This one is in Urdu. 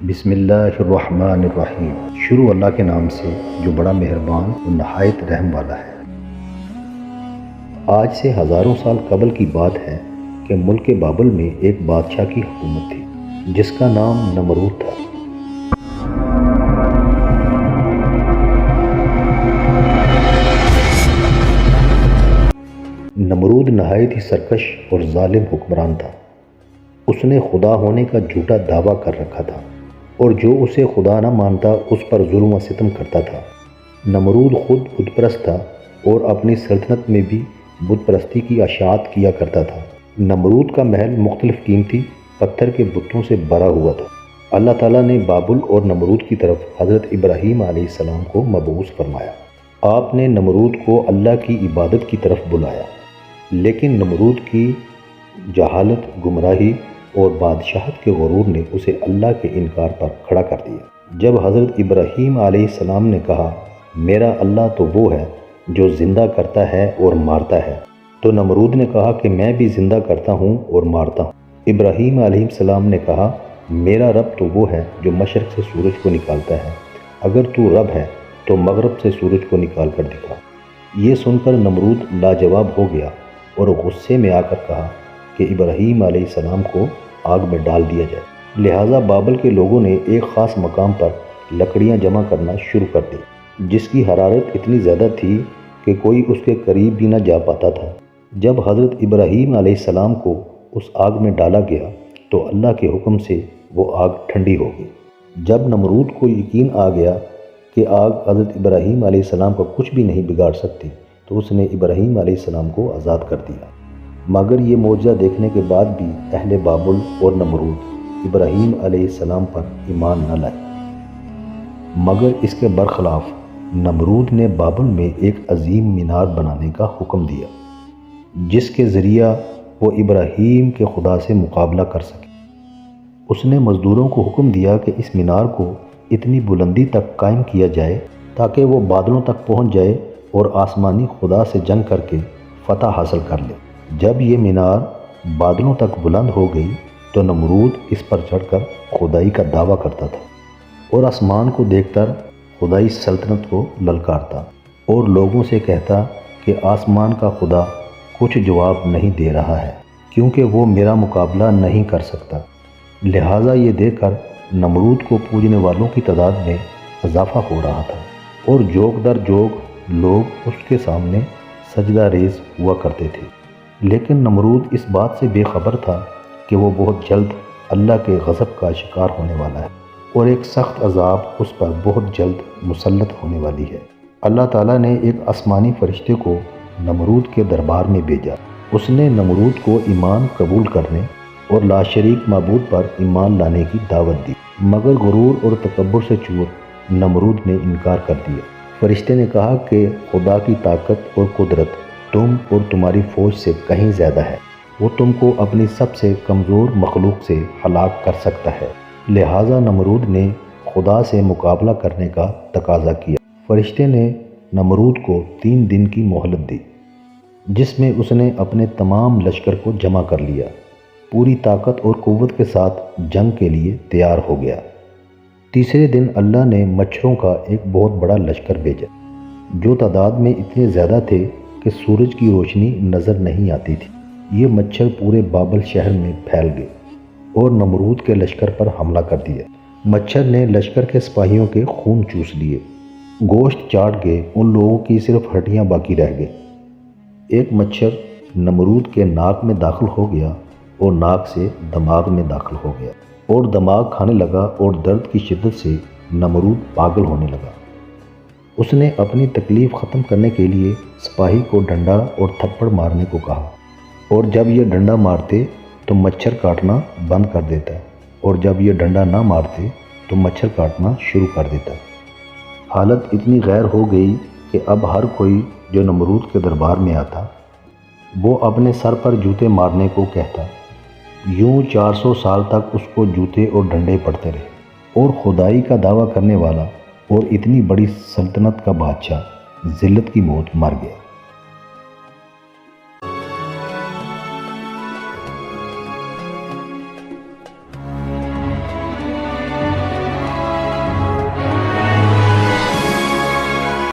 بسم اللہ الرحمن الرحیم۔ شروع اللہ کے نام سے جو بڑا مہربان اور نہایت رحم والا ہے۔ آج سے ہزاروں سال قبل کی بات ہے کہ ملک بابل میں ایک بادشاہ کی حکومت تھی جس کا نام نمرود تھا۔ نمرود نہایت ہی سرکش اور ظالم حکمران تھا۔ اس نے خدا ہونے کا جھوٹا دعویٰ کر رکھا تھا اور جو اسے خدا نہ مانتا اس پر ظلم و ستم کرتا تھا۔ نمرود خود بت پرست تھا اور اپنی سلطنت میں بھی بت پرستی کی اشاعت کیا کرتا تھا۔ نمرود کا محل مختلف قیمتی پتھر کے بتوں سے بھرا ہوا تھا۔ اللہ تعالیٰ نے بابل اور نمرود کی طرف حضرت ابراہیم علیہ السلام کو مبعوث فرمایا۔ آپ نے نمرود کو اللہ کی عبادت کی طرف بلایا، لیکن نمرود کی جہالت، گمراہی اور بادشاہت کے غرور نے اسے اللہ کے انکار پر کھڑا کر دیا۔ جب حضرت ابراہیم علیہ السلام نے کہا میرا اللہ تو وہ ہے جو زندہ کرتا ہے اور مارتا ہے، تو نمرود نے کہا کہ میں بھی زندہ کرتا ہوں اور مارتا ہوں۔ ابراہیم علیہ السلام نے کہا میرا رب تو وہ ہے جو مشرق سے سورج کو نکالتا ہے، اگر تو رب ہے تو مغرب سے سورج کو نکال کر دکھا۔ یہ سن کر نمرود لاجواب ہو گیا اور غصے میں آ کر کہا کہ ابراہیم علیہ السلام کو آگ میں ڈال دیا جائے۔ لہٰذا بابل کے لوگوں نے ایک خاص مقام پر لکڑیاں جمع کرنا شروع کر دی، جس کی حرارت اتنی زیادہ تھی کہ کوئی اس کے قریب بھی نہ جا پاتا تھا۔ جب حضرت ابراہیم علیہ السلام کو اس آگ میں ڈالا گیا تو اللہ کے حکم سے وہ آگ ٹھنڈی ہو گئی۔ جب نمرود کو یقین آ گیا کہ آگ حضرت ابراہیم علیہ السلام کو کچھ بھی نہیں بگاڑ سکتی تو اس نے ابراہیم علیہ السلام کو آزاد کر دیا۔ مگر یہ معجزہ دیکھنے کے بعد بھی اہل بابل اور نمرود ابراہیم علیہ السلام پر ایمان نہ لائے، مگر اس کے برخلاف نمرود نے بابل میں ایک عظیم مینار بنانے کا حکم دیا جس کے ذریعہ وہ ابراہیم کے خدا سے مقابلہ کر سکے۔ اس نے مزدوروں کو حکم دیا کہ اس مینار کو اتنی بلندی تک قائم کیا جائے تاکہ وہ بادلوں تک پہنچ جائے اور آسمانی خدا سے جنگ کر کے فتح حاصل کر لے۔ جب یہ مینار بادلوں تک بلند ہو گئی تو نمرود اس پر چڑھ کر خدائی کا دعویٰ کرتا تھا اور آسمان کو دیکھ کر خدائی سلطنت کو للکارتا اور لوگوں سے کہتا کہ آسمان کا خدا کچھ جواب نہیں دے رہا ہے کیونکہ وہ میرا مقابلہ نہیں کر سکتا۔ لہٰذا یہ دیکھ کر نمرود کو پوجنے والوں کی تعداد میں اضافہ ہو رہا تھا اور جوگ در جوگ لوگ اس کے سامنے سجدہ ریز ہوا کرتے تھے۔ لیکن نمرود اس بات سے بے خبر تھا کہ وہ بہت جلد اللہ کے غضب کا شکار ہونے والا ہے اور ایک سخت عذاب اس پر بہت جلد مسلط ہونے والی ہے۔ اللہ تعالیٰ نے ایک آسمانی فرشتے کو نمرود کے دربار میں بھیجا۔ اس نے نمرود کو ایمان قبول کرنے اور لاشریک معبود پر ایمان لانے کی دعوت دی، مگر غرور اور تکبر سے چور نمرود نے انکار کر دیا۔ فرشتے نے کہا کہ خدا کی طاقت اور قدرت تم اور تمہاری فوج سے کہیں زیادہ ہے، وہ تم کو اپنی سب سے کمزور مخلوق سے ہلاک کر سکتا ہے۔ لہٰذا نمرود نے خدا سے مقابلہ کرنے کا تقاضا کیا۔ فرشتے نے نمرود کو 3 دن کی مہلت دی جس میں اس نے اپنے تمام لشکر کو جمع کر لیا، پوری طاقت اور قوت کے ساتھ جنگ کے لیے تیار ہو گیا۔ تیسرے دن اللہ نے مچھروں کا ایک بہت بڑا لشکر بھیجا جو تعداد میں اتنے زیادہ تھے کہ سورج کی روشنی نظر نہیں آتی تھی۔ یہ مچھر پورے بابل شہر میں پھیل گئے اور نمرود کے لشکر پر حملہ کر دیا۔ مچھر نے لشکر کے سپاہیوں کے خون چوس لیے، گوشت چاٹ گئے، ان لوگوں کی صرف ہڈیاں باقی رہ گئیں۔ ایک مچھر نمرود کے ناک میں داخل ہو گیا اور ناک سے دماغ میں داخل ہو گیا اور دماغ کھانے لگا اور درد کی شدت سے نمرود پاگل ہونے لگا۔ اس نے اپنی تکلیف ختم کرنے کے لیے سپاہی کو ڈنڈا اور تھپڑ مارنے کو کہا، اور جب یہ ڈنڈا مارتے تو مچھر کاٹنا بند کر دیتا اور جب یہ ڈنڈا نہ مارتے تو مچھر کاٹنا شروع کر دیتا۔ حالت اتنی غیر ہو گئی کہ اب ہر کوئی جو نمرود کے دربار میں آتا وہ اپنے سر پر جوتے مارنے کو کہتا۔ یوں 400 سال تک اس کو جوتے اور ڈنڈے پڑتے رہے اور خدائی کا دعویٰ کرنے والا اور اتنی بڑی سلطنت کا بادشاہ ذلت کی موت مر گیا۔